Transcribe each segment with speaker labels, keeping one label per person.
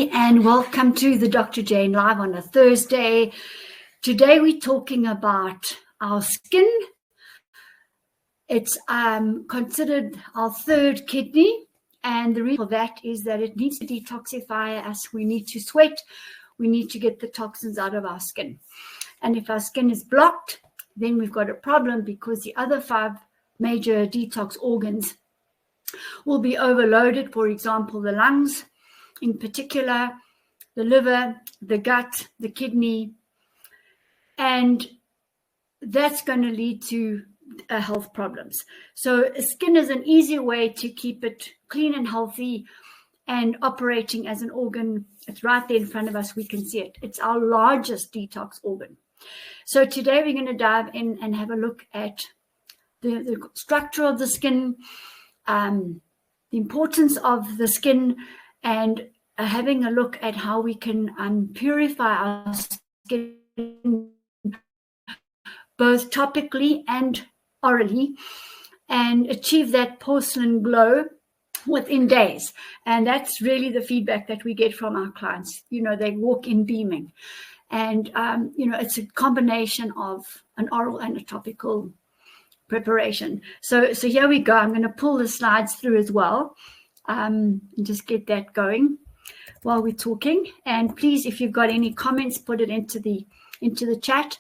Speaker 1: And welcome to the Dr. Jane Live on a Thursday. Today we're talking about our skin. It's considered our third kidney, and the reason for that is that it needs to detoxify us. We need to sweat. We need to get the toxins out of our skin. And if our skin is blocked, then we've got a problem, because the other 5 major detox organs will be overloaded. For example, the lungs, in particular, the liver, the gut, the kidney, and that's going to lead to health problems. So skin is an easy way to keep it clean and healthy and operating as an organ. It's right there in front of us. We can see it. It's our largest detox organ. So today we're going to dive in and have a look at the structure of the skin, the importance of the skin, and having a look at how we can purify our skin both topically and orally and achieve that porcelain glow within days. And that's really the feedback that we get from our clients. You know, they walk in beaming. And, it's a combination of an oral and a topical preparation. So here we go. I'm going to pull the slides through as well. And just get that going while we're talking. And please, if you've got any comments, put it into the chat.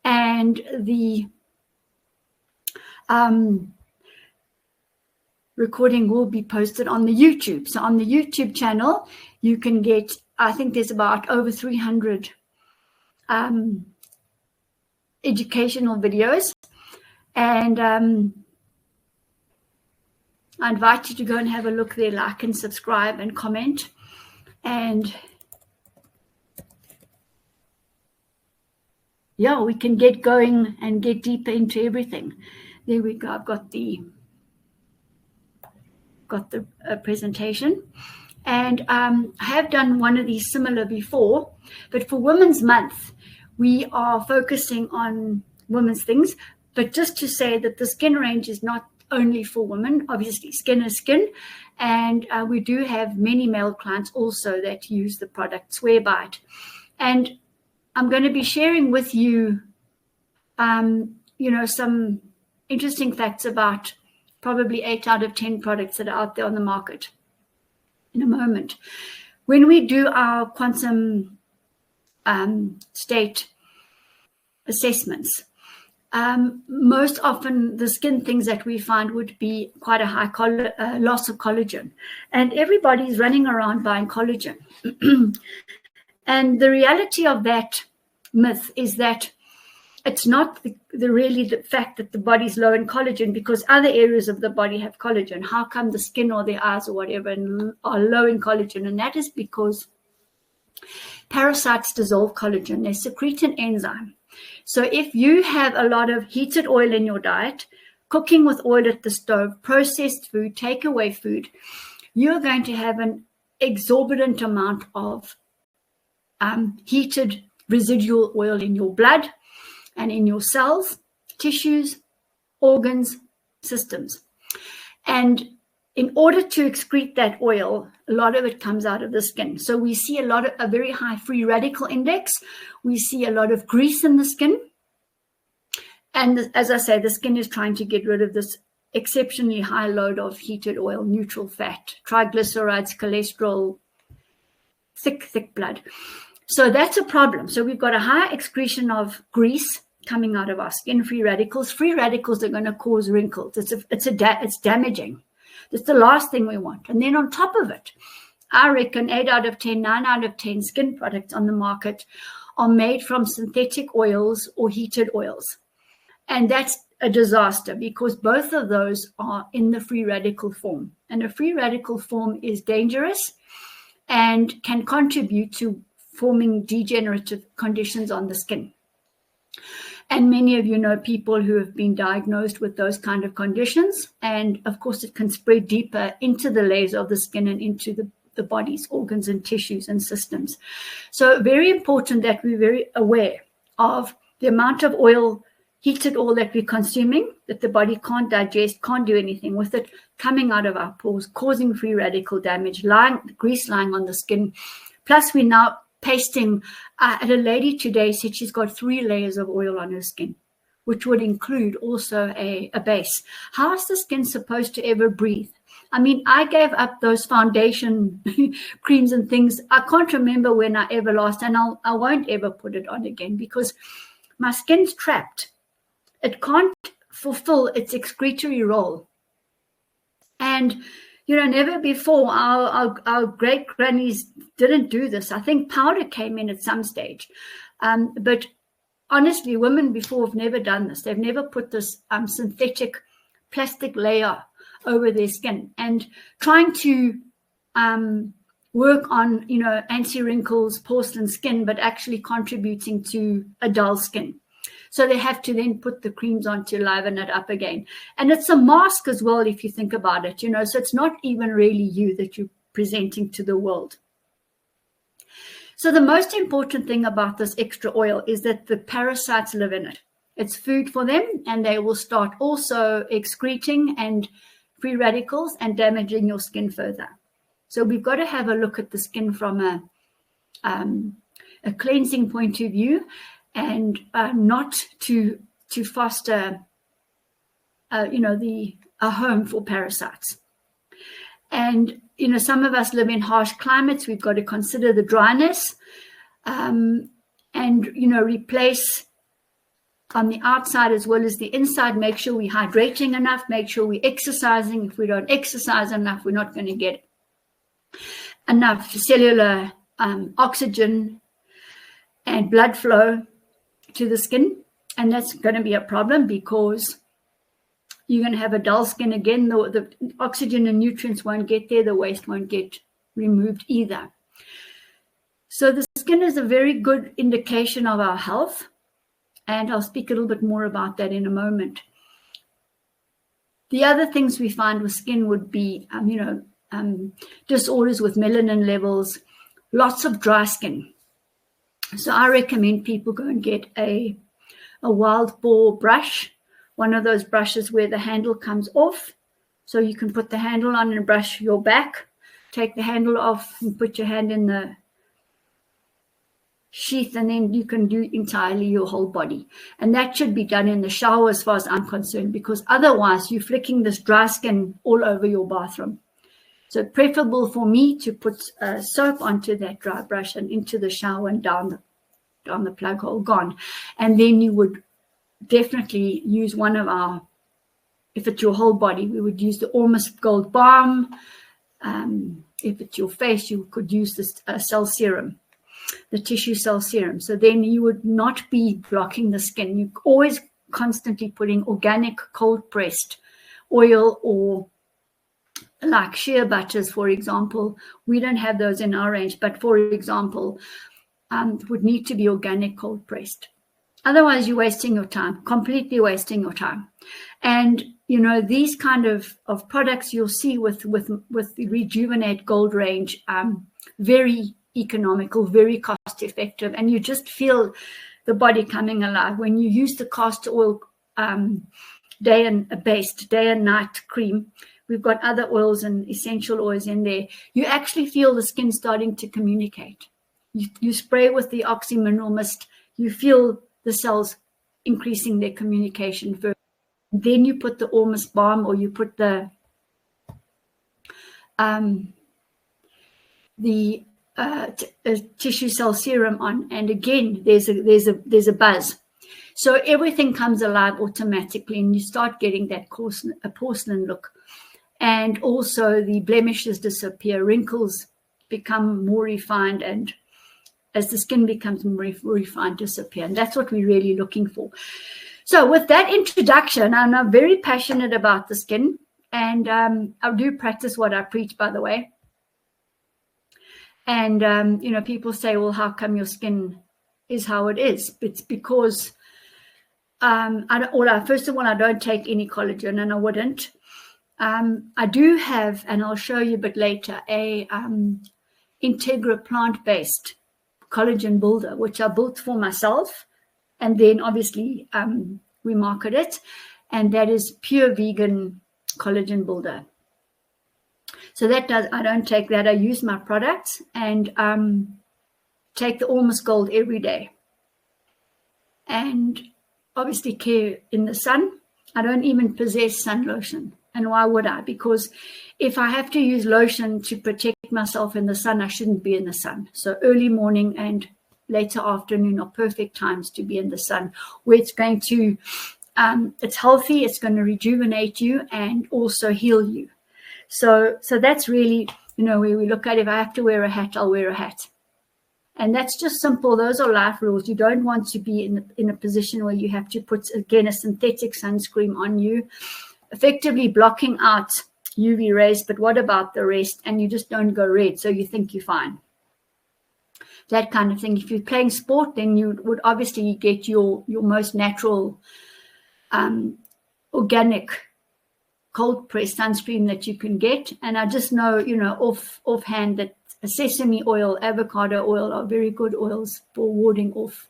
Speaker 1: And the recording will be posted on the YouTube. So on the YouTube channel, you can get, I think there's about over 300 educational videos. And I invite you to go and have a look there, like and subscribe and comment. And yeah, we can get going and get deeper into everything. There we go. I've got the presentation. And I have done one of these similar before, but for Women's Month, we are focusing on women's things. But just to say that the skin range is not only for women. Obviously, skin is skin. And we do have many male clients also that use the product, swear by it. And I'm going to be sharing with you, some interesting facts about probably 8 out of 10 products that are out there on the market in a moment. When we do our quantum state assessments, most often the skin things that we find would be quite a high loss of collagen, and everybody's running around buying collagen. And the reality of that myth is that it's not the fact that the body's low in collagen, because other areas of the body have collagen. How come the skin or the eyes or whatever are low in collagen? And that is because parasites dissolve collagen. They secrete an enzyme. So if you have a lot of heated oil in your diet, cooking with oil at the stove, processed food, takeaway food, you're going to have an exorbitant amount of heated residual oil in your blood and in your cells, tissues, organs, systems. And in order to excrete that oil, a lot of it comes out of the skin. So we see a very high free radical index. We see a lot of grease in the skin. And as I say, the skin is trying to get rid of this exceptionally high load of heated oil, neutral fat, triglycerides, cholesterol, thick blood. So that's a problem. So we've got a high excretion of grease coming out of our skin, free radicals. Free radicals are going to cause wrinkles. It's damaging. That's the last thing we want. And then on top of it, I reckon 8 out of 10, 9 out of 10 skin products on the market are made from synthetic oils or heated oils. And that's a disaster, because both of those are in the free radical form. And a free radical form is dangerous and can contribute to forming degenerative conditions on the skin. And many of you know people who have been diagnosed with those kind of conditions. And of course, it can spread deeper into the layers of the skin and into the body's organs and tissues and systems. So very important that we're very aware of the amount of oil, heated oil that we're consuming, that the body can't digest, can't do anything with it, coming out of our pores, causing free radical damage, grease lying on the skin, Plus, we're now pasting. And a lady today said she's got 3 layers of oil on her skin, which would include also a base. How is the skin supposed to ever breathe? I mean, I gave up those foundation creams and things. I can't remember when I ever last, and I won't ever put it on again because my skin's trapped. It can't fulfill its excretory role. And, never before our great grannies didn't do this. I think powder came in at some stage. But honestly, women before have never done this. They've never put this synthetic plastic layer over their skin, and trying to work on, anti-wrinkles, porcelain skin, but actually contributing to a dull skin. So they have to then put the creams on to liven it up again. And it's a mask as well, if you think about it, so it's not even really you that you're presenting to the world. So the most important thing about this extra oil is that the parasites live in it. It's food for them, and they will start also excreting and free radicals and damaging your skin further. So we've got to have a look at the skin from a cleansing point of view, and not to foster, a home for parasites. And, some of us live in harsh climates. We've got to consider the dryness, and, replace on the outside as well as the inside. Make sure we're hydrating enough, make sure we're exercising. If we don't exercise enough, we're not going to get enough cellular oxygen and blood flow to the skin. And that's going to be a problem because you're going to have a dull skin again. The oxygen and nutrients won't get there. The waste won't get removed either. So the skin is a very good indication of our health. And I'll speak a little bit more about that in a moment. The other things we find with skin would be, disorders with melanin levels, lots of dry skin. So I recommend people go and get a wild boar brush, one of those brushes where the handle comes off. So you can put the handle on and brush your back, take the handle off and put your hand in the sheath, and then you can do entirely your whole body. And that should be done in the shower as far as I'm concerned, because otherwise you're flicking this dry skin all over your bathroom. So preferable for me to put soap onto that dry brush and into the shower and down the plug hole, gone. And then you would definitely use one of our, if it's your whole body, we would use the Ormus Gold balm. If it's your face, you could use this cell serum, the tissue cell serum. So then you would not be blocking the skin. You're always constantly putting organic cold pressed oil, or like shea butters, for example. We don't have those in our range, but for example, would need to be organic cold pressed. Otherwise, you're wasting your time, completely wasting your time. And, these kind of products you'll see with the Rejuvenate Gold range, very economical, very cost effective, and you just feel the body coming alive. When you use the castor oil day and night cream, we've got other oils and essential oils in there. You actually feel the skin starting to communicate. You spray with the oxy mineral mist, you feel the cells increasing their communication further. Then you put the Ormus balm, or you put the tissue cell serum on, and again there's a buzz. So everything comes alive automatically, and you start getting that porcelain look. And also the blemishes disappear, wrinkles become more refined, and as the skin becomes more refined, disappear. And that's what we're really looking for. So with that introduction, I'm very passionate about the skin, and I do practice what I preach, by the way. And, people say, well, how come your skin is how it is? It's because, first of all, I don't take any collagen, and I wouldn't. I do have, and I'll show you a bit later, a Integra plant-based collagen builder, which I built for myself. And then obviously we market it. And that is pure vegan collagen builder. So I don't take that. I use my products and take the Ormus Gold every day. And obviously care in the sun. I don't even possess sun lotion. And why would I? Because if I have to use lotion to protect myself in the sun, I shouldn't be in the sun. So early morning and later afternoon are perfect times to be in the sun, where it's going to, it's healthy, it's going to rejuvenate you and also heal you. So that's really, where we look at, if I have to wear a hat, I'll wear a hat. And that's just simple. Those are life rules. You don't want to be in a position where you have to put, again, a synthetic sunscreen on you, effectively blocking out UV rays. But what about the rest? And you just don't go red, so you think you're fine. That kind of thing. If you're playing sport, then you would obviously get your most natural, organic cold press sunscreen that you can get. And I just know, offhand that sesame oil, avocado oil are very good oils for warding off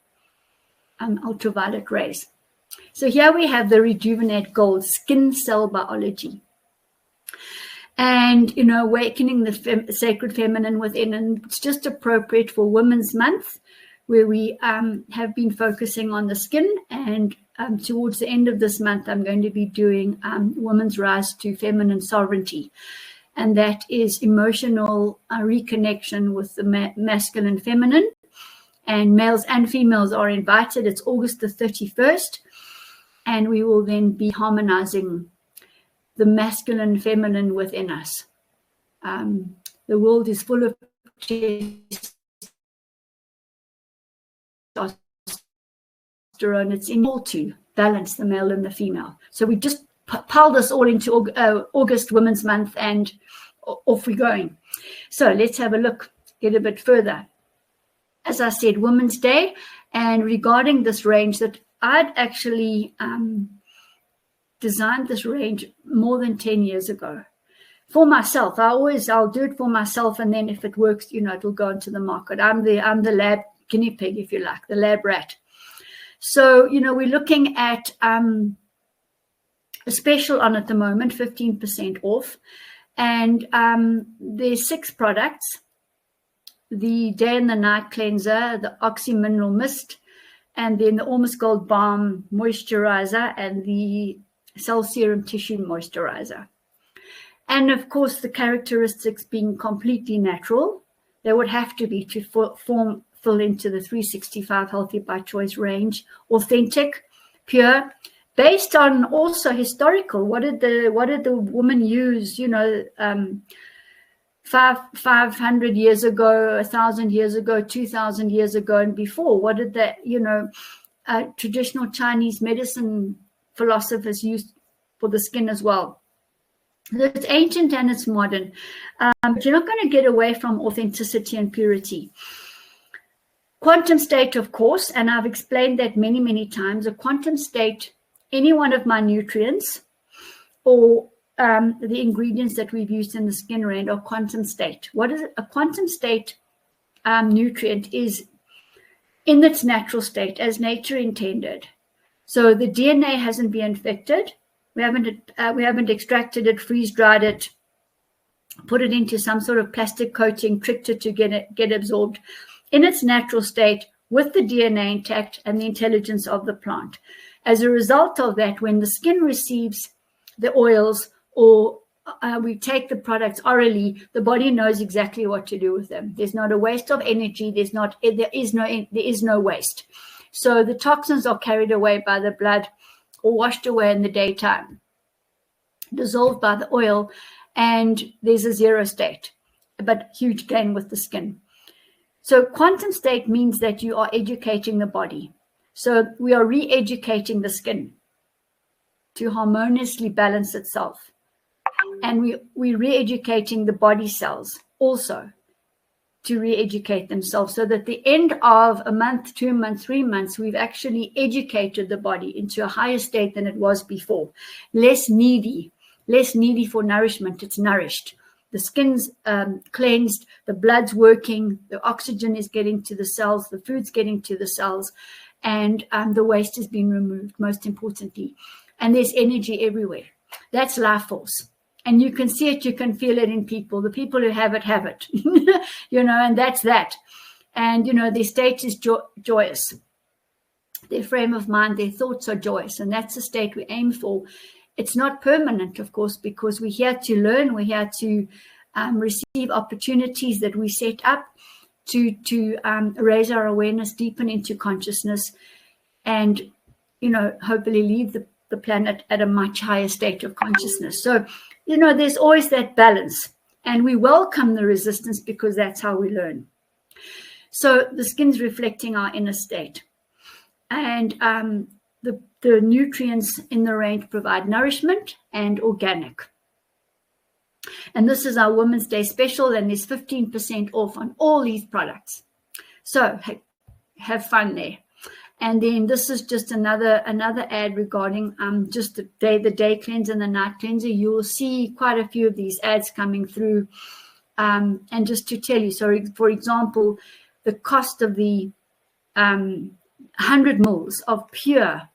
Speaker 1: ultraviolet rays. So here we have the Rejuvenate Gold Skin Cell Biology. And, awakening the sacred feminine within. And it's just appropriate for Women's Month, where we have been focusing on the skin. And towards the end of this month, I'm going to be doing Women's Rise to Feminine Sovereignty. And that is emotional reconnection with the masculine feminine. And males and females are invited. It's August the 31st. And we will then be harmonizing the masculine feminine within us. The world is full of testosterone. It's in all to balance the male and the female. So we just pile this all into August Women's Month and off we're going. So let's have a look, get a bit further. As I said, Women's Day, and regarding this range, that I'd actually designed this range more than 10 years ago for myself. I'll do it for myself, and then if it works, it'll go into the market. I'm the lab guinea pig, if you like, the lab rat. So, we're looking at a special on at the moment, 15% off. And there's 6 products: the Day and the Night Cleanser, the Oxy Mineral Mist, and then the Ormus Gold Balm Moisturizer, and the Cell Serum Tissue Moisturizer. And of course, the characteristics being completely natural, they would have to be to fill into the 365 Healthy by Choice range, authentic, pure, based on also historical. What did the woman use, 500 years ago, 1,000 years ago, 2,000 years ago, and before? What did the traditional Chinese medicine philosophers use for the skin as well? It's ancient and it's modern, but you're not going to get away from authenticity and purity. Quantum state, of course, and I've explained that many, many times. A quantum state, any one of my nutrients or the ingredients that we've used in the skin range are quantum state. What is it? A quantum state nutrient is in its natural state as nature intended. So the DNA hasn't been infected. We haven't extracted it, freeze-dried it, put it into some sort of plastic coating, tricked it to get absorbed. In its natural state, with the DNA intact and the intelligence of the plant. As a result of that, when the skin receives the oils or we take the products orally, the body knows exactly what to do with them. There's not a waste of energy. There is no waste. So the toxins are carried away by the blood or washed away in the daytime, dissolved by the oil, and there's a zero state, but huge gain with the skin. So quantum state means that you are educating the body. So we are re-educating the skin to harmoniously balance itself. And we're re-educating the body cells also to re-educate themselves, so that at the end of a month, 2 months, 3 months, we've actually educated the body into a higher state than it was before. Less needy for nourishment. It's nourished. The skin's cleansed, the blood's working, the oxygen is getting to the cells, the food's getting to the cells, and the waste has been removed, most importantly. And there's energy everywhere. That's life force. And you can see it, you can feel it in people. The people who have it, and that's that. And, their state is joyous. Their frame of mind, their thoughts are joyous. And that's the state we aim for. It's not permanent, of course, because we're here to learn. We're here to receive opportunities that we set up to raise our awareness, deepen into consciousness, and, hopefully leave the planet at a much higher state of consciousness. So, there's always that balance, and we welcome the resistance because that's how we learn. So the skin's reflecting our inner state, and the nutrients in the range provide nourishment and organic. And this is our Women's Day special, and there's 15% off on all these products. So have fun there. And then this is just another ad regarding just the day cleanser and the night cleanser. You will see quite a few of these ads coming through. And just to tell you, so for example, the cost of the 100 mils of pure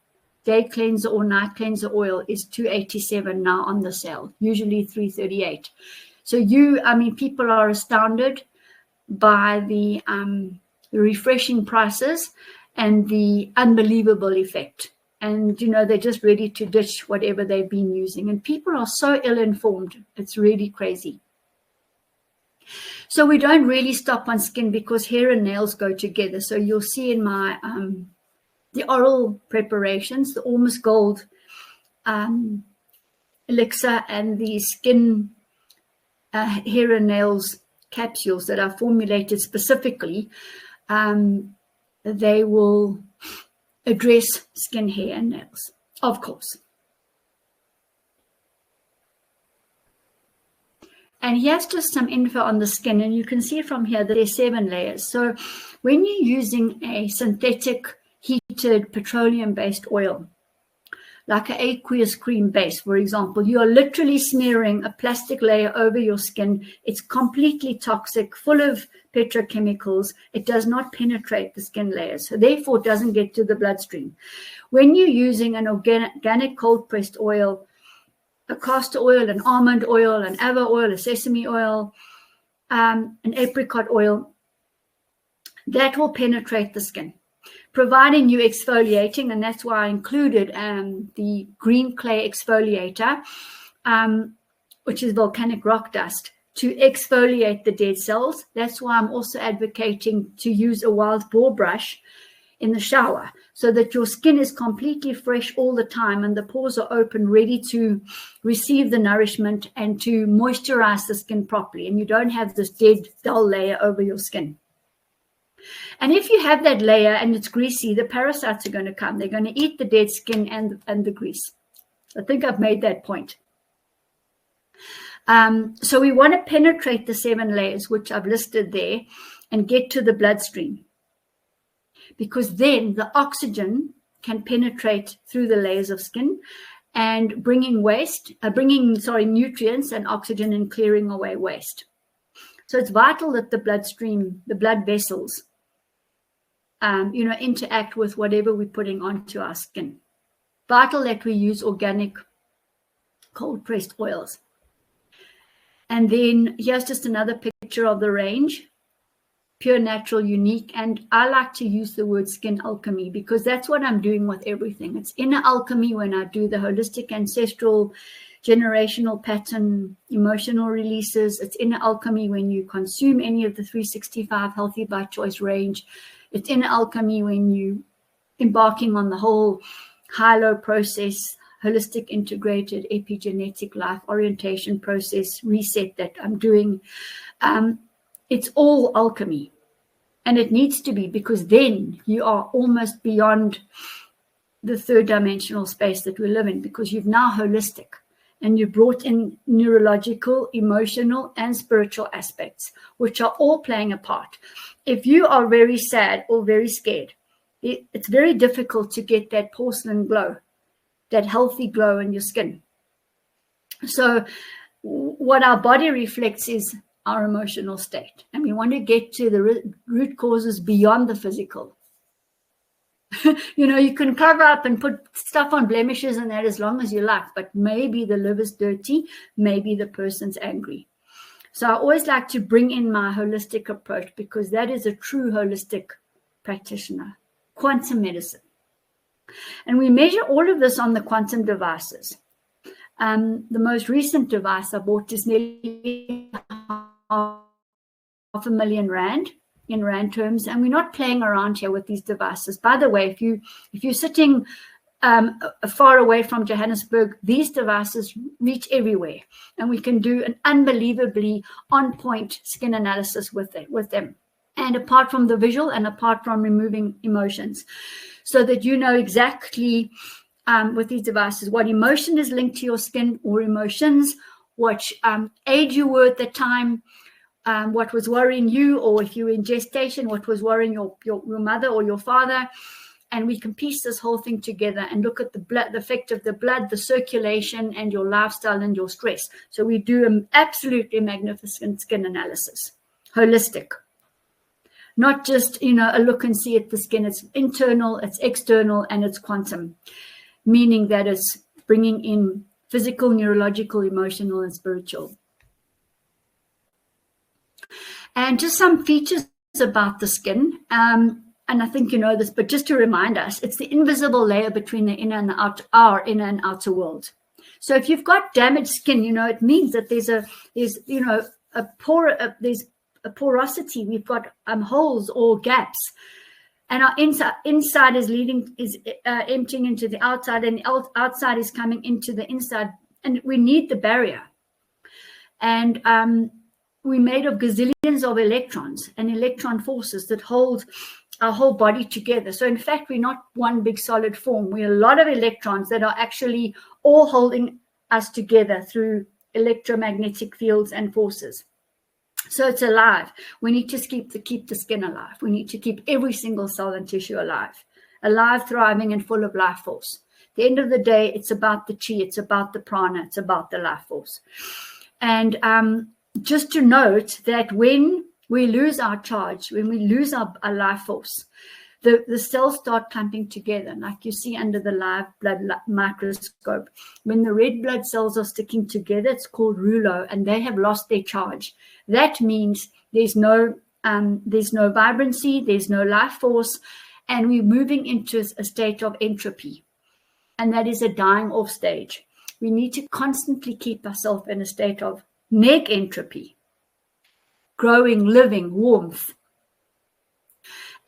Speaker 1: day cleanser or night cleanser oil is $287 now on the sale, usually $338. So people are astounded by the refreshing prices and the unbelievable effect. And, they're just ready to ditch whatever they've been using. And people are so ill-informed. It's really crazy. So we don't really stop on skin because hair and nails go together. So you'll see in my the oral preparations, the Ormus Gold elixir and the skin hair and nails capsules that are formulated specifically, they will address skin, hair, and nails, of course. And here's just some info on the skin, and you can see from here that there's 7 layers. So when you're using a synthetic heated petroleum-based oil, like an aqueous cream base, for example, you are literally smearing a plastic layer over your skin. It's completely toxic, full of petrochemicals. It does not penetrate the skin layers, so therefore it doesn't get to the bloodstream. When you're using an organic cold-pressed oil, a castor oil, an almond oil, an ava oil, a sesame oil, an apricot oil, that will penetrate the skin, providing you exfoliating, and that's why I included the green clay exfoliator, which is volcanic rock dust, to exfoliate the dead cells. That's why I'm also advocating to use a wild boar brush in the shower, so that your skin is completely fresh all the time and the pores are open, ready to receive the nourishment and to moisturize the skin properly, and you don't have this dead, dull layer over your skin. And if you have that layer and it's greasy, the parasites are going to come. They're going to eat the dead skin and the grease. I think I've made that point. So we want to penetrate the 7 layers, which I've listed there, and get to the bloodstream, because then the oxygen can penetrate through the layers of skin and bringing nutrients and oxygen and clearing away waste. So it's vital that the bloodstream, the blood vessels, interact with whatever we're putting onto our skin. Vital that we use organic cold-pressed oils. And then here's just another picture of the range. Pure, natural, unique. And I like to use the word skin alchemy because that's what I'm doing with everything. It's inner alchemy when I do the holistic, ancestral, generational pattern, emotional releases. It's inner alchemy when you consume any of the 365 Healthy by Choice range. It's inner alchemy when you embarking on the whole high-low process, holistic, integrated, epigenetic life orientation process reset that I'm doing. It's all alchemy. And it needs to be, because then you are almost beyond the third dimensional space that we live in, because you've now holistic and you brought in neurological, emotional, and spiritual aspects, which are all playing a part. If you are very sad or very scared, it's very difficult to get that porcelain glow, that healthy glow in your skin. So what our body reflects is our emotional state. And we want to get to the root causes beyond the physical. You can cover up and put stuff on blemishes and that as long as you like, but maybe the liver's dirty, maybe the person's angry. So I always like to bring in my holistic approach, because that is a true holistic practitioner, quantum medicine. And we measure all of this on the quantum devices. The most recent device I bought is nearly R500,000 in rand terms, and we're not playing around here with these devices. By the way, if you're sitting far away from Johannesburg, these devices reach everywhere, and we can do an unbelievably on-point skin analysis with them. And apart from the visual and apart from removing emotions, so that you know exactly with these devices what emotion is linked to your skin or emotions, what age you were at the time, what was worrying you, or if you were in gestation, what was worrying your mother or your father. And we can piece this whole thing together and look at the blood, the effect of the blood, the circulation, and your lifestyle and your stress. So we do an absolutely magnificent skin analysis, holistic. Not just, a look and see at the skin. It's internal, it's external, and it's quantum, meaning that it's bringing in physical, neurological, emotional, and spiritual. And just some features about the skin. And I think you know this, but just to remind us, it's the invisible layer between the inner and the outer, our inner and outer world. So if you've got damaged skin, it means that there's a porosity. We've got holes or gaps, and our inside is emptying into the outside, and the outside is coming into the inside, and we need the barrier. And we're made of gazillions of electrons and electron forces that hold our whole body together. So in fact, we're not one big solid form. We're a lot of electrons that are actually all holding us together through electromagnetic fields and forces. So it's alive. We need to keep the skin alive. We need to keep every single cell and tissue alive, thriving, and full of life force. At the end of the day, it's about the chi, it's about the prana, it's about the life force. And just to note that when we lose our charge, when we lose our life force, the cells start clumping together, like you see under the live blood microscope. When the red blood cells are sticking together, it's called rouleau, and they have lost their charge. That means there's no vibrancy, there's no life force, and we're moving into a state of entropy, and that is a dying off stage. We need to constantly keep ourselves in a state of neg entropy, growing, living, warmth.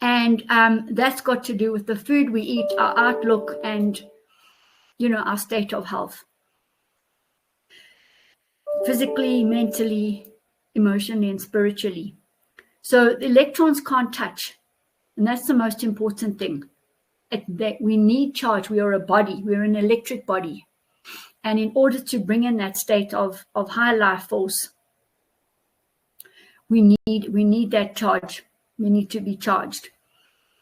Speaker 1: And that's got to do with the food we eat, our outlook, and, our state of health. Physically, mentally, emotionally, and spiritually. So the electrons can't touch. And that's the most important thing. That we need charge. We are a body. We're an electric body. And in order to bring in that state of high life force, we need that charge. We need to be charged.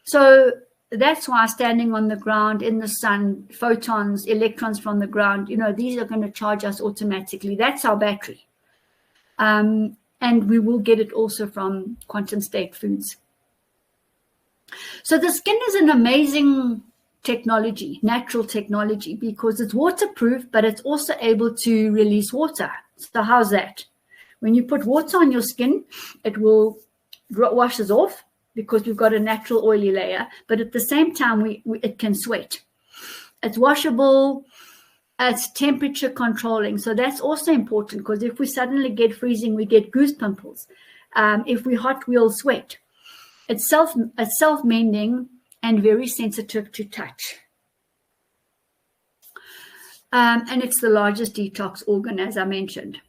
Speaker 1: So that's why standing on the ground in the sun, photons, electrons from the ground, these are going to charge us automatically. That's our battery. And we will get it also from quantum state foods. So the skin is an amazing technology, natural technology, because it's waterproof, but it's also able to release water. So how's that? When you put water on your skin, it will washes off, because we've got a natural oily layer, but at the same time, it can sweat. It's washable, it's temperature controlling. So that's also important, because if we suddenly get freezing, we get goose pimples. If we're hot, we'll sweat. It's self-mending and very sensitive to touch. And it's the largest detox organ, as I mentioned.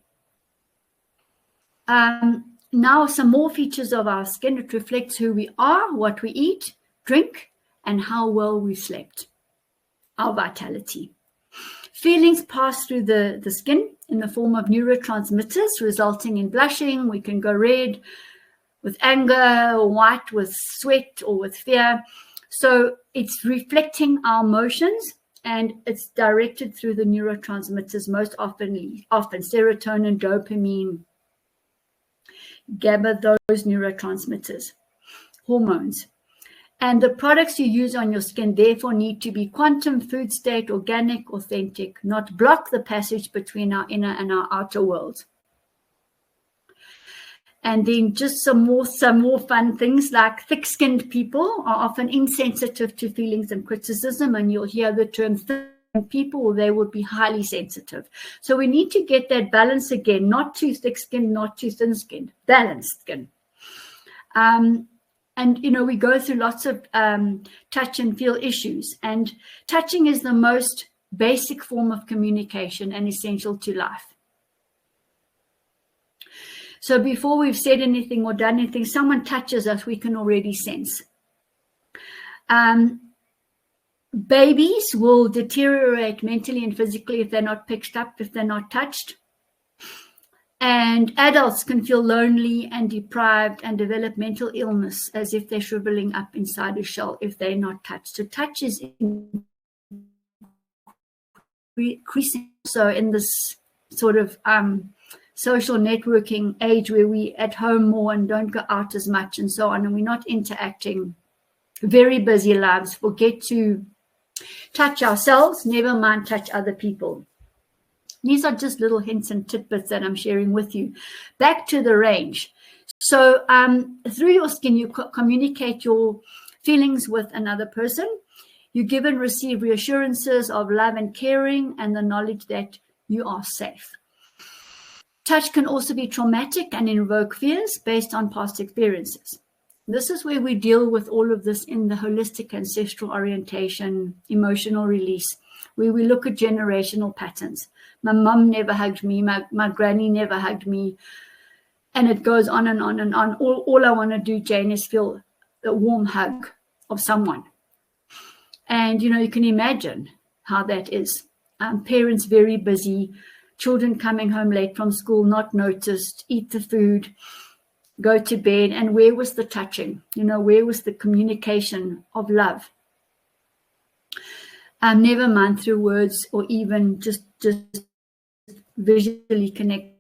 Speaker 1: Now, some more features of our skin. It reflects who we are, what we eat, drink, and how well we slept. Our vitality. Feelings pass through the skin in the form of neurotransmitters, resulting in blushing. We can go red with anger, or white with sweat, or with fear. So it's reflecting our emotions, and it's directed through the neurotransmitters, most often serotonin, dopamine, GABA, those neurotransmitters, hormones. And the products you use on your skin, therefore, need to be quantum, food state, organic, authentic, not block the passage between our inner and our outer worlds. And then just some more fun things, like thick-skinned people are often insensitive to feelings and criticism, and you'll hear the term thin people, or they will be highly sensitive. So we need to get that balance again, not too thick-skinned, not too thin-skinned, balanced skin. And, we go through lots of touch and feel issues. And touching is the most basic form of communication and essential to life. So before we've said anything or done anything, someone touches us, we can already sense. Babies will deteriorate mentally and physically if they're not picked up, if they're not touched. And adults can feel lonely and deprived and develop mental illness as if they're shriveling up inside a shell if they're not touched. So touch is increasing so in this sort of social networking age where we at home more and don't go out as much and so on, and we're not interacting, very busy lives, forget to touch ourselves, never mind touch other people. These are just little hints and tidbits that I'm sharing with you. Back to the range. So through your skin, you communicate your feelings with another person. You give and receive reassurances of love and caring and the knowledge that you are safe. Touch can also be traumatic and invoke fears based on past experiences. This is where we deal with all of this in the holistic ancestral orientation, emotional release, where we look at generational patterns. My mum never hugged me. My granny never hugged me. And it goes on and on and on. All I want to do, Jane, is feel a warm hug of someone. And, you can imagine how that is. Parents very busy, children coming home late from school, not noticed, eat the food, go to bed. And where was the touching? Where was the communication of love? Never mind through words or even just visually connecting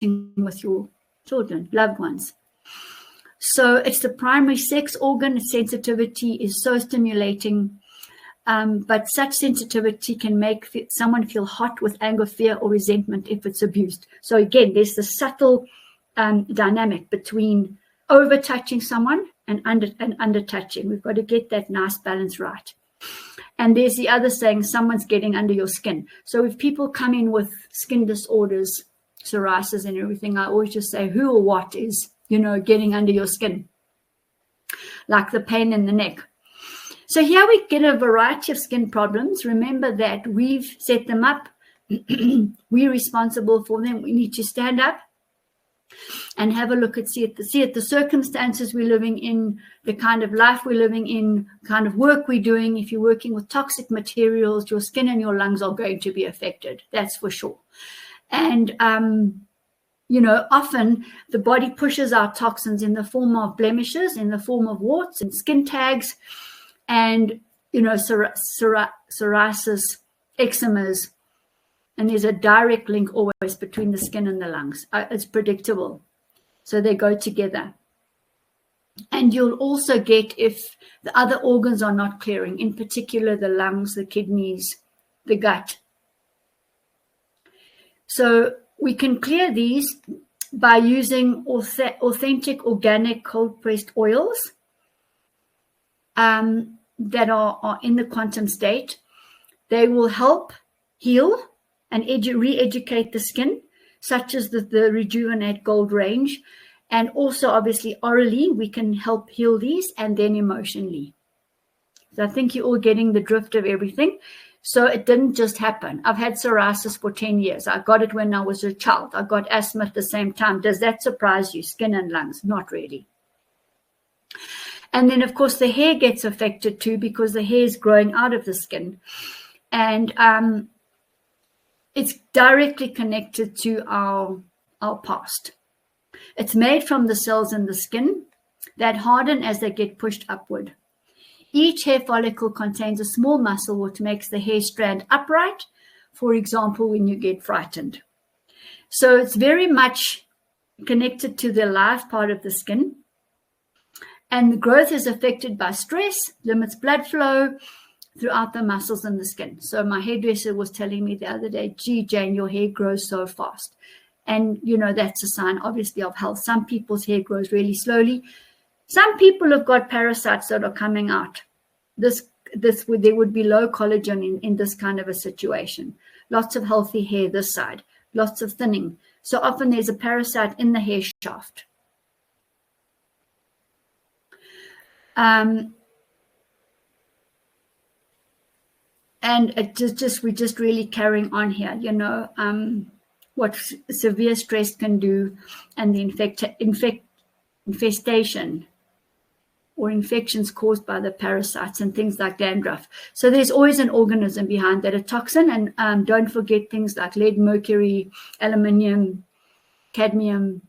Speaker 1: with your children, loved ones. So it's the primary sex organ. Sensitivity is so stimulating, but such sensitivity can make someone feel hot with anger, fear, or resentment if it's abused. So again, there's the subtle dynamic between over touching someone and under touching. We've got to get that nice balance right. And there's the other saying, someone's getting under your skin. So if people come in with skin disorders, psoriasis and everything, I always just say who or what is, getting under your skin, like the pain in the neck. So here we get a variety of skin problems. Remember that we've set them up. We're responsible for them. We need to stand up and have a look at, see at the circumstances we're living in, the kind of life we're living in, kind of work we're doing. If you're working with toxic materials, your skin and your lungs are going to be affected. That's for sure. And, often the body pushes out toxins in the form of blemishes, in the form of warts and skin tags, and, psoriasis, eczemas. And there's a direct link always between the skin and the lungs. It's predictable. So they go together. And you'll also get, if the other organs are not clearing, in particular the lungs, the kidneys, the gut. So we can clear these by using authentic, organic, cold-pressed oils that are in the quantum state. They will help heal and re-educate the skin, such as the Rejuvenate Gold range. And also, obviously, orally, we can help heal these, and then emotionally. So I think you're all getting the drift of everything. So it didn't just happen. I've had psoriasis for 10 years. I got it when I was a child. I got asthma at the same time. Does that surprise you? Skin and lungs? Not really. And then, of course, the hair gets affected too, because the hair is growing out of the skin. And it's directly connected to our past. It's made from the cells in the skin that harden as they get pushed upward. Each hair follicle contains a small muscle which makes the hair strand upright, for example, when you get frightened. So it's very much connected to the live part of the skin. And the growth is affected by stress, limits blood flow throughout the muscles and the skin. So my hairdresser was telling me the other day, gee, Jane, your hair grows so fast. And, that's a sign, obviously, of health. Some people's hair grows really slowly. Some people have got parasites that are coming out. There would be low collagen in this kind of a situation. Lots of healthy hair this side, lots of thinning. So often there's a parasite in the hair shaft. And we're just really carrying on here, what severe stress can do, and the infestation or infections caused by the parasites and things like dandruff. So there's always an organism behind that, a toxin. And don't forget things like lead, mercury, aluminium, cadmium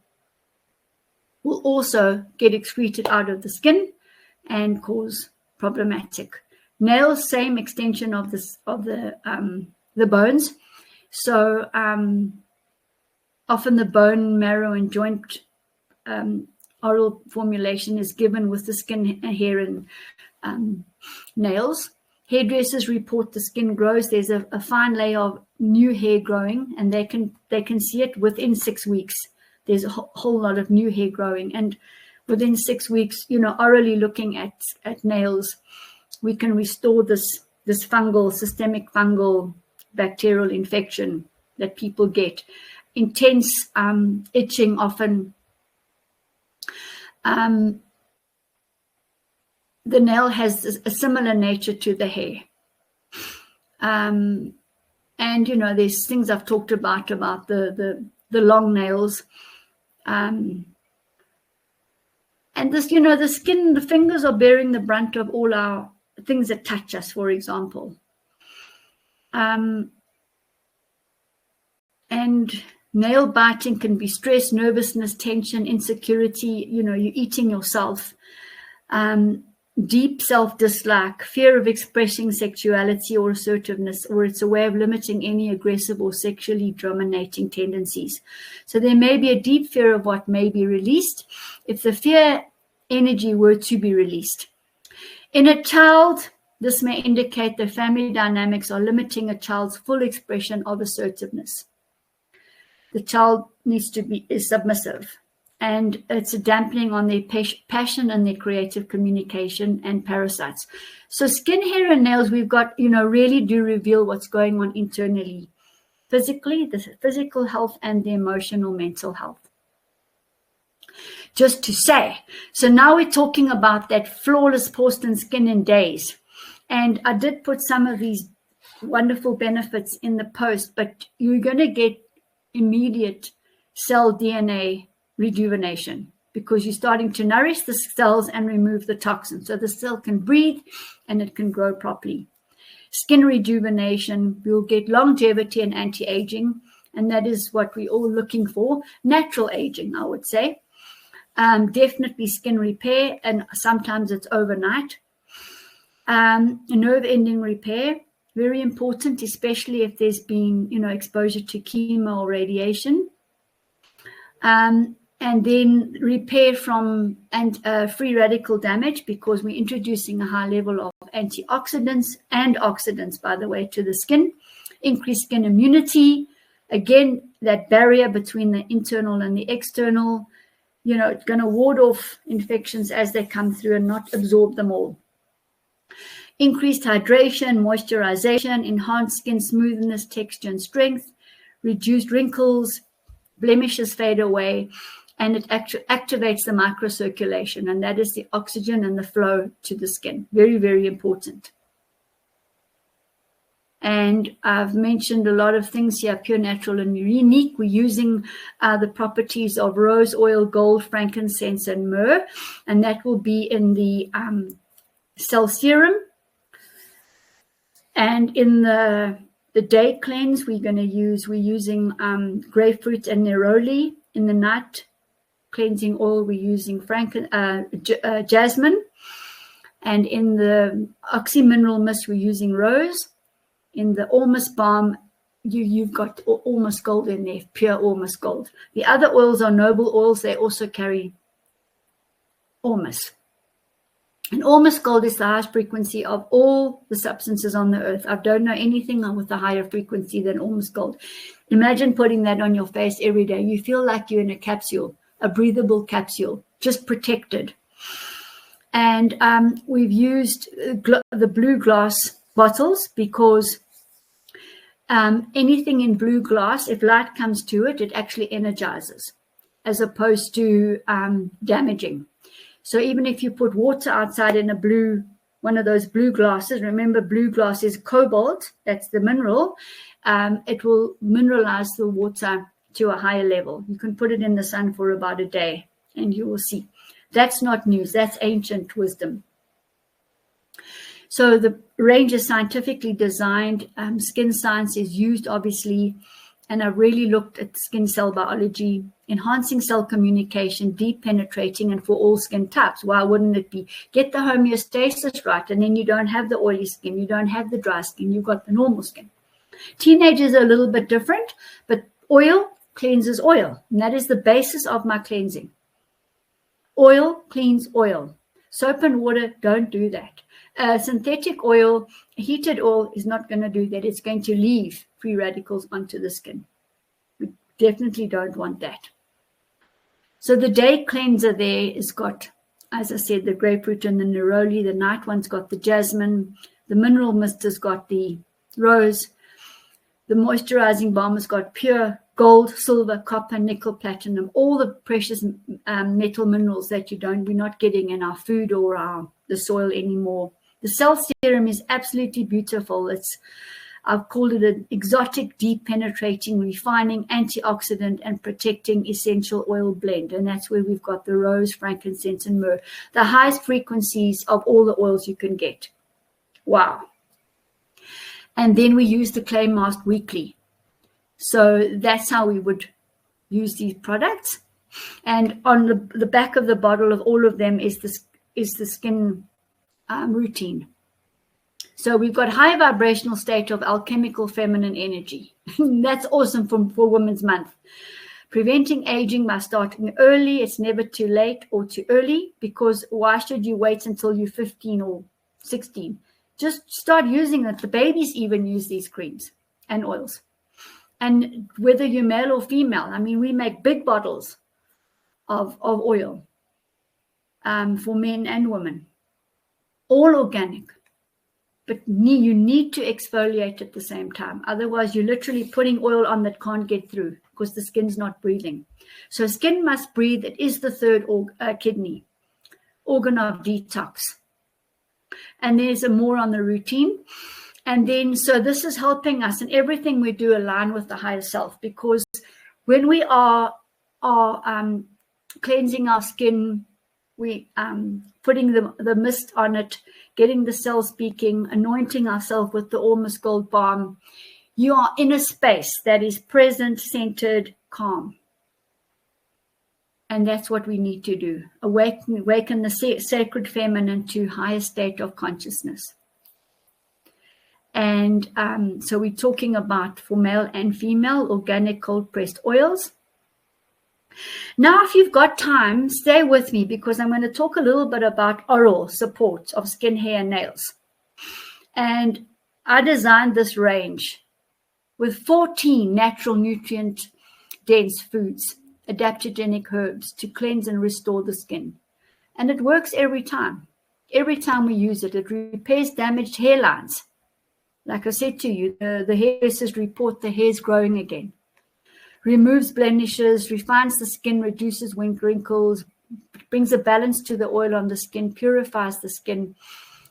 Speaker 1: will also get excreted out of the skin and cause problematic. Nails, same extension of the bones. So often the bone marrow and joint oral formulation is given with the skin, hair, and nails. Hairdressers report the skin grows. There's a fine layer of new hair growing, and they can see it within 6 weeks. There's a whole lot of new hair growing, and within 6 weeks, orally looking at nails, we can restore this systemic fungal bacterial infection that people get. Intense itching often. The nail has a similar nature to the hair. And, there's things I've talked about the long nails. And this, the skin, the fingers are bearing the brunt of all our things that touch us, for example. And nail biting can be stress, nervousness, tension, insecurity. You're eating yourself. Deep self-dislike, fear of expressing sexuality or assertiveness, or it's a way of limiting any aggressive or sexually dominating tendencies. So there may be a deep fear of what may be released if the fear energy were to be released. In a child, this may indicate that family dynamics are limiting a child's full expression of assertiveness. The child needs to be submissive, and it's a dampening on their passion and their creative communication and parasites. So skin, hair, and nails, we've got, really do reveal what's going on internally, physically, the physical health and the emotional, mental health. Just to say, so now we're talking about that flawless porcelain skin in days. And I did put some of these wonderful benefits in the post, but you're going to get immediate cell DNA rejuvenation because you're starting to nourish the cells and remove the toxins. So the cell can breathe and it can grow properly. Skin rejuvenation, you'll get longevity and anti-aging, and that is what we're all looking for. Natural aging, I would say. Definitely skin repair, and sometimes it's overnight. Nerve ending repair, very important, especially if there's been, exposure to chemo or radiation. And then repair from free radical damage, because we're introducing a high level of antioxidants and oxidants, by the way, to the skin. Increased skin immunity, again, that barrier between the internal and the external. It's going to ward off infections as they come through and not absorb them all. Increased hydration, moisturization, enhanced skin smoothness, texture, and strength, reduced wrinkles, blemishes fade away, and it activates the microcirculation, and that is the oxygen and the flow to the skin. Very, very important. And I've mentioned a lot of things here, pure, natural, and unique. We're using the properties of rose oil, gold, frankincense, and myrrh, and that will be in the cell serum. And in the day cleanse, we're using grapefruit and neroli. In the night cleansing oil, we're using jasmine. And in the oxy-mineral mist, we're using rose. In the Ormus balm, you've got Ormus Gold in there, pure Ormus Gold. The other oils are noble oils. They also carry Ormus. And Ormus Gold is the highest frequency of all the substances on the earth. I don't know anything with a higher frequency than Ormus Gold. Imagine putting that on your face every day. You feel like you're in a capsule, a breathable capsule, just protected. And we've used the blue glass bottles because anything in blue glass, if light comes to it, it actually energizes as opposed to damaging. So even if you put water outside in one of those blue glasses, remember blue glass is cobalt, that's the mineral, it will mineralize the water to a higher level. You can put it in the sun for about a day and you will see. That's not news, that's ancient wisdom. So the range is scientifically designed. Skin science is used, obviously, and I've really looked at skin cell biology, enhancing cell communication, deep penetrating, and for all skin types. Why wouldn't it be? Get the homeostasis right, and then you don't have the oily skin, you don't have the dry skin, you've got the normal skin. Teenagers are a little bit different, but oil cleanses oil, and that is the basis of my cleansing. Oil cleans oil. Soap and water don't do that. Synthetic oil, heated oil is not going to do that. It's going to leave free radicals onto the skin. We definitely don't want that. So the day cleanser there has got, as I said, the grapefruit and the neroli. The night one's got the jasmine. The mineral mist has got the rose. The moisturizing balm has got pure gold, silver, copper, nickel, platinum, all the precious metal minerals that we're not getting in our food or the soil anymore. The cell serum is absolutely beautiful. I've called it an exotic, deep penetrating, refining, antioxidant and protecting essential oil blend. And that's where we've got the rose, frankincense, and myrrh, the highest frequencies of all the oils you can get. Wow. And then we use the clay mask weekly. So that's how we would use these products. And on the back of the bottle of all of them is the skin routine. So we've got high vibrational state of alchemical feminine energy. That's awesome for Women's Month. Preventing aging by starting early. It's never too late or too early, because why should you wait until you're 15 or 16? Just start using it. The babies even use these creams and oils. And whether you're male or female, I mean, we make big bottles of oil for men and women, all organic. But you need to exfoliate at the same time. Otherwise, you're literally putting oil on that can't get through because the skin's not breathing. So skin must breathe. It is the third kidney, organ of detox. And there's more on the routine. And then, so this is helping us, and everything we do align with the higher self, because when we are cleansing our skin, we putting the mist on it, getting the cells speaking, anointing ourselves with the Ormus Gold balm, you are in a space that is present, centered, calm. And that's what we need to do. Awaken the sacred feminine to higher state of consciousness. And so we're talking about for male and female organic cold pressed oils. Now, if you've got time, stay with me, because I'm going to talk a little bit about oral support of skin, hair, and nails. And I designed this range with 14 natural nutrient-dense foods, adaptogenic herbs to cleanse and restore the skin. And it works every time. Every time we use it, it repairs damaged hairlines. Like I said to you, the hairdressers report the hair's growing again. Removes blemishes, refines the skin, reduces wrinkles, brings a balance to the oil on the skin, purifies the skin,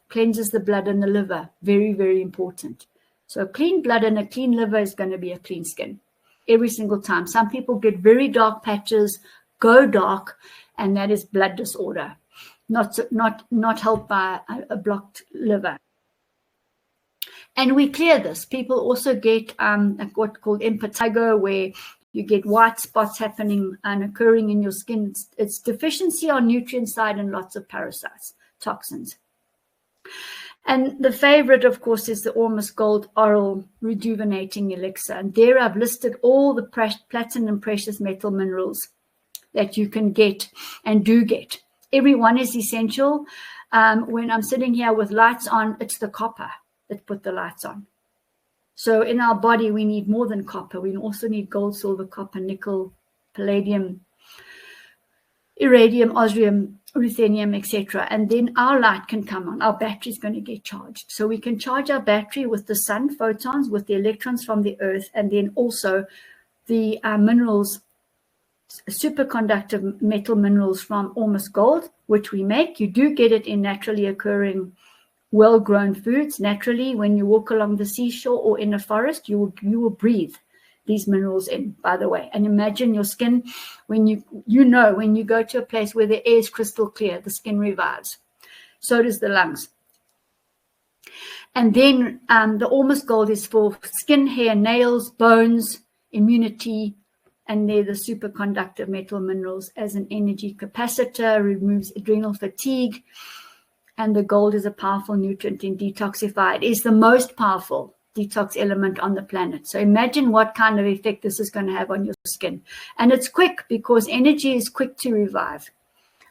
Speaker 1: cleanses the blood and the liver. Very, very important. So a clean blood and a clean liver is going to be a clean skin every single time. Some people get very dark patches, go dark, and that is blood disorder, not helped by a blocked liver. And we clear this. People also get what's called impetigo, where you get white spots happening and occurring in your skin. It's deficiency on nutrient side and lots of parasites, toxins. And the favorite, of course, is the Ormus Gold Oral Rejuvenating Elixir. And there I've listed all the platinum precious metal minerals that you can get and do get. every one is essential. When I'm sitting here with lights on, it's the copper that put the lights on. So in our body, we need more than copper. We also need gold, silver, copper, nickel, palladium, iridium, osmium, ruthenium, etc. And then our light can come on. Our battery is going to get charged. So we can charge our battery with the sun, photons, with the electrons from the earth, and then also the minerals, superconductive metal minerals from Ormus Gold, which we make. You do get it in naturally occurring, well-grown foods. Naturally, when you walk along the seashore or in a forest, you will breathe these minerals in, by the way. And imagine your skin, when when you go to a place where the air is crystal clear, the skin revives. So does the lungs. And then the Ormus Gold is for skin, hair, nails, bones, immunity, and they're the superconductive metal minerals as an energy capacitor, removes adrenal fatigue. And the gold is a powerful nutrient in detoxify. It is the most powerful detox element on the planet. So imagine what kind of effect this is going to have on your skin. And it's quick, because energy is quick to revive.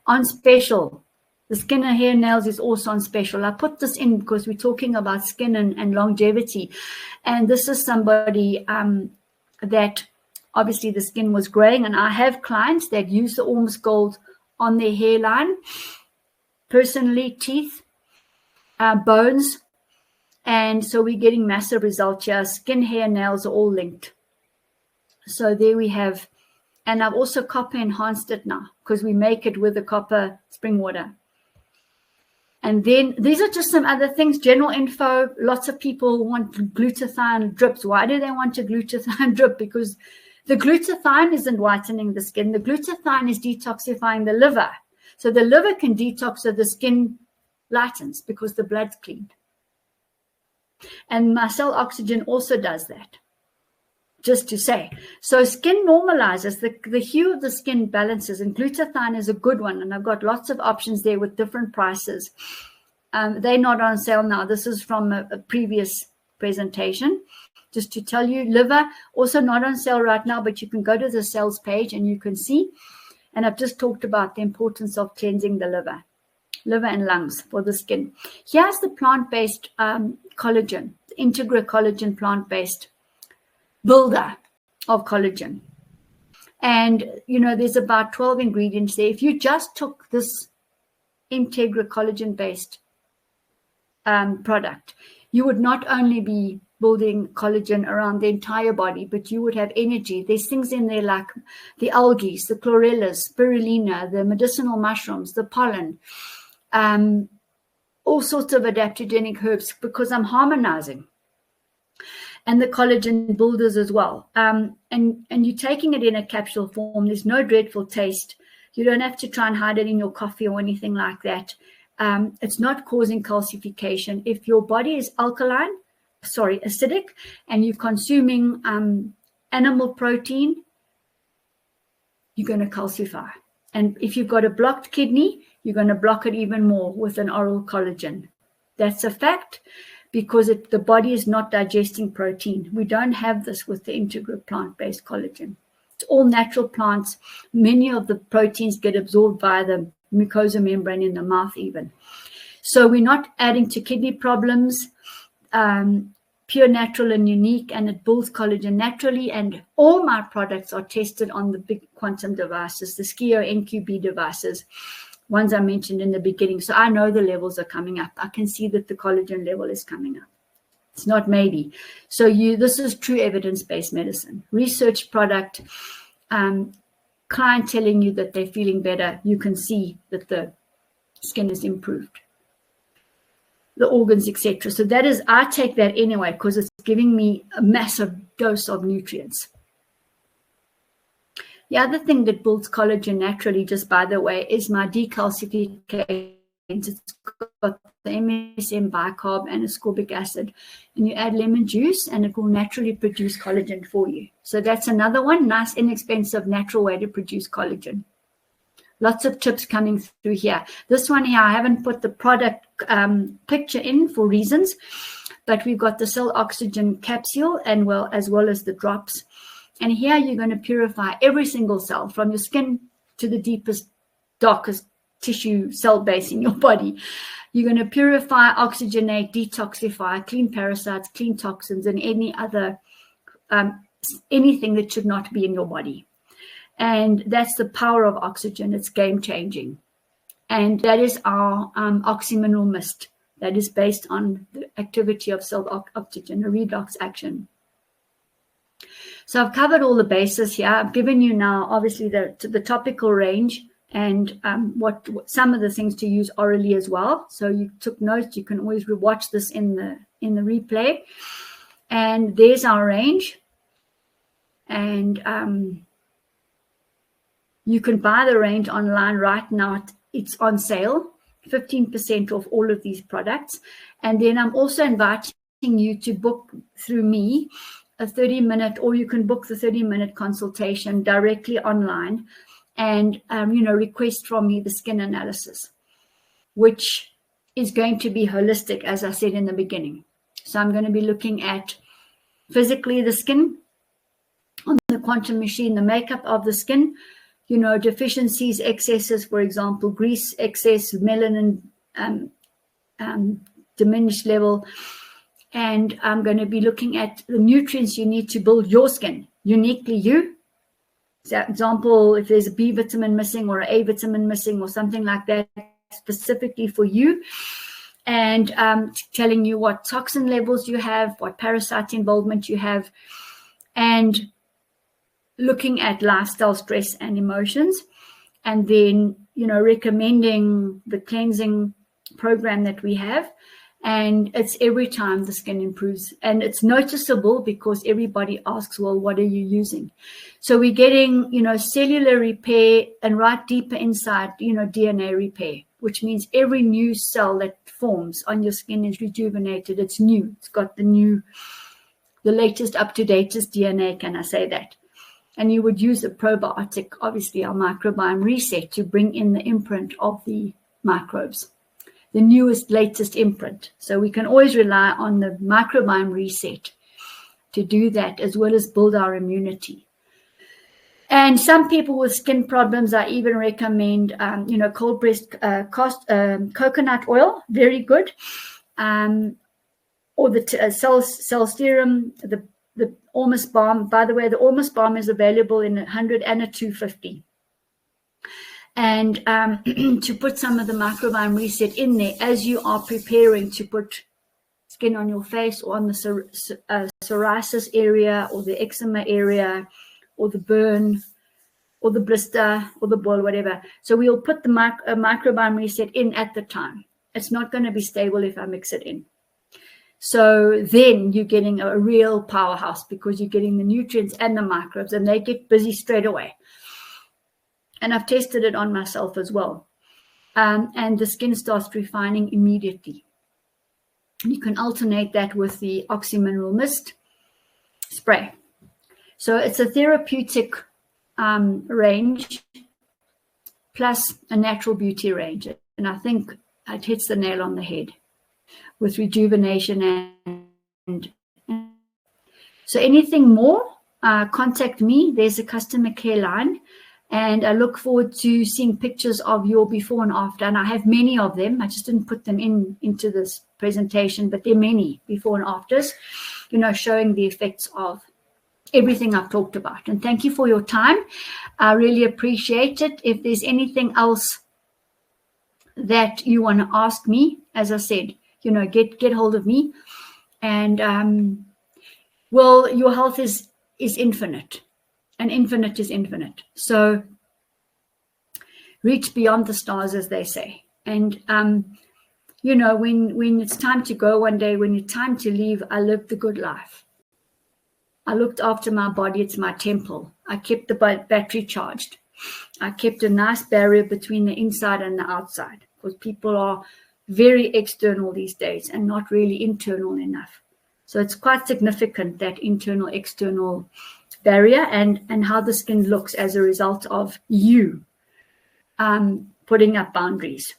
Speaker 1: On special, the skin and hair nails is also on special. I put this in because we're talking about skin and longevity. And this is somebody that obviously the skin was graying. And I have clients that use the Ormus Gold on their hairline, personally, teeth, bones. And so we're getting massive results here. Skin, hair, nails are all linked. So there we have. And I've also copper enhanced it now, because we make it with the copper spring water. And then these are just some other things, general info. Lots of people want glutathione drips. Why do they want a glutathione drip? Because the glutathione isn't whitening the skin. The glutathione is detoxifying the liver. So the liver can detox, so the skin lightens because the blood's cleaned. And my cell oxygen also does that, just to say. So skin normalizes, the hue of the skin balances, and glutathione is a good one. And I've got lots of options there with different prices. They're not on sale now. This is from a previous presentation. Just to tell you, liver, also not on sale right now, but you can go to the sales page and you can see. And I've just talked about the importance of cleansing the liver and lungs for the skin. Here's the plant-based collagen, Integra collagen, plant-based builder of collagen. And, there's about 12 ingredients there. If you just took this Integra collagen-based product, you would not only be building collagen around the entire body, but you would have energy. There's things in there like the algae, the chlorella, spirulina, the medicinal mushrooms, the pollen, all sorts of adaptogenic herbs, because I'm harmonizing. And the collagen builders as well. And you're taking it in a capsule form. There's no dreadful taste. You don't have to try and hide it in your coffee or anything like that. It's not causing calcification. If your body is acidic, and you're consuming animal protein, you're going to calcify. And if you've got a blocked kidney, you're going to block it even more with an oral collagen. That's a fact, because the body is not digesting protein. We don't have this with the Integra plant-based collagen. It's all natural plants. Many of the proteins get absorbed via the mucosa membrane in the mouth even. So we're not adding to kidney problems. Pure, natural, and unique, and it builds collagen naturally. And all my products are tested on the big quantum devices, the Skio NQB devices, ones I mentioned in the beginning. So I know the levels are coming up. I can see that the collagen level is coming up. It's not maybe. So this is true evidence-based medicine. Research product, client telling you that they're feeling better. You can see that the skin is improved, the organs, etc. So that is, I take that anyway, because it's giving me a massive dose of nutrients. The other thing that builds collagen naturally, just by the way, is my decalcification. It's got the MSM bicarb and ascorbic acid, and you add lemon juice and it will naturally produce collagen for you. So that's another one, nice, inexpensive, natural way to produce collagen. Lots of tips coming through here. This one here, I haven't put the product picture in for reasons, but we've got the cell oxygen capsule as well as the drops. And here you're going to purify every single cell, from your skin to the deepest, darkest tissue cell base in your body. You're going to purify, oxygenate, detoxify, clean parasites, clean toxins, and any other anything that should not be in your body. And that's the power of oxygen. It's game changing. And that is our oxymineral mist. That is based on the activity of cell oxygen, a redox action. So I've covered all the bases here. I've given you now, obviously, the topical range and what some of the things to use orally as well. So you took notes. You can always rewatch this in the replay. And there's our range. And you can buy the range online right now. It's on sale, 15% off all of these products. And then I'm also inviting you to book through me a 30-minute, or you can book the 30-minute consultation directly online and, request from me the skin analysis, which is going to be holistic, as I said in the beginning. So I'm going to be looking at physically the skin on the quantum machine, the makeup of the skin, deficiencies, excesses, for example, grease excess, melanin diminished level. And I'm going to be looking at the nutrients you need to build your skin, uniquely you. For example, if there's a B vitamin missing or an A vitamin missing or something like that, specifically for you. And telling you what toxin levels you have, what parasite involvement you have, and looking at lifestyle, stress, and emotions. And then, recommending the cleansing program that we have. And it's every time the skin improves. And it's noticeable because everybody asks, well, what are you using? So we're getting, cellular repair, and right deeper inside, DNA repair, which means every new cell that forms on your skin is rejuvenated. It's new. It's got the latest, up-to-datest DNA, can I say that? And you would use a probiotic, obviously our microbiome reset, to bring in the imprint of the microbes. The newest, latest imprint. So we can always rely on the microbiome reset to do that, as well as build our immunity. And some people with skin problems, I even recommend, cold pressed coconut oil, very good, or the cell serum, the Ormus balm. By the way, the Ormus balm is available in 100 and a 250. And to put some of the microbiome reset in there as you are preparing to put skin on your face, or on the psoriasis area, or the eczema area, or the burn, or the blister, or the boil, whatever. So we'll put the microbiome reset in at the time. It's not going to be stable if I mix it in. So then you're getting a real powerhouse, because you're getting the nutrients and the microbes, and they get busy straight away. And I've tested it on myself as well. And the skin starts refining immediately. You can alternate that with the oxymineral mist spray. So it's a therapeutic range plus a natural beauty range. And I think it hits the nail on the head with rejuvenation. And so anything more, contact me. There's a customer care line. And I look forward to seeing pictures of your before and after. And I have many of them. I just didn't put them into this presentation, but there are many before and afters, showing the effects of everything I've talked about. And thank you for your time. I really appreciate it. If there's anything else that you want to ask me, as I said, get hold of me. And, your health is infinite. And infinite is infinite. So reach beyond the stars, as they say. And, when it's time to go one day, when it's time to leave, I lived the good life. I looked after my body. It's my temple. I kept the battery charged. I kept a nice barrier between the inside and the outside, because people are very external these days and not really internal enough. So it's quite significant, that internal-external barrier, and how the skin looks as a result of you putting up boundaries.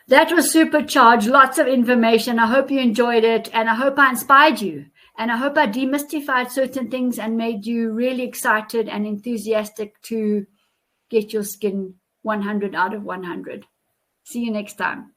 Speaker 1: That was supercharged, lots of information. I hope you enjoyed it, and I hope I inspired you, and I hope I demystified certain things and made you really excited and enthusiastic to get your skin 100 out of 100. See you next time.